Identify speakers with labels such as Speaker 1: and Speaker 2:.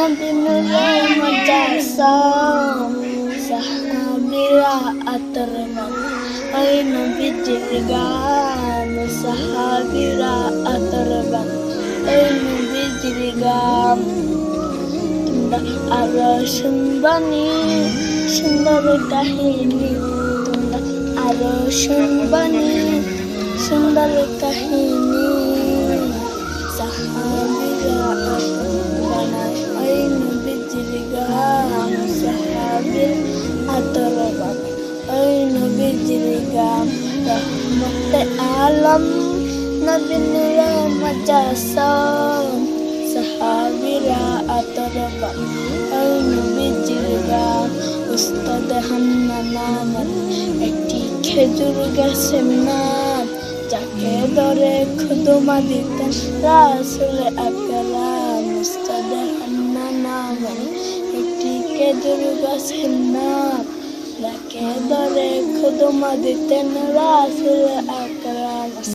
Speaker 1: নবীনুরে মাজাসাম সাহাবীরা আতরবান ওই নবীজির গান সাহাবীরা আতরবান ওই নবীজির গান তোমরা আরো শুনবানি সুন্দর কাহিনী তোমরা আরো শুনবানি সুন্দর কাহিনী সাহাবীরা আতরবান ওই নবীজির গান সাহাবীর আতরবান ওই নবীজির গান রহমতে আলম নবী নূরে মাজাসাম সাহাবীরা আতরবান ওই নবীজির গান উস্তাদ হান্নান আমার একটি খেজুর গাছের নাম যাকে ধরে খুদমা দিতেন রাসূল আকরাম উস্তাদ হান্নান আমার একটি খেজুর গাছের নাম যাকে ধরে খুদমা দিতেন রাসূল আকরাম।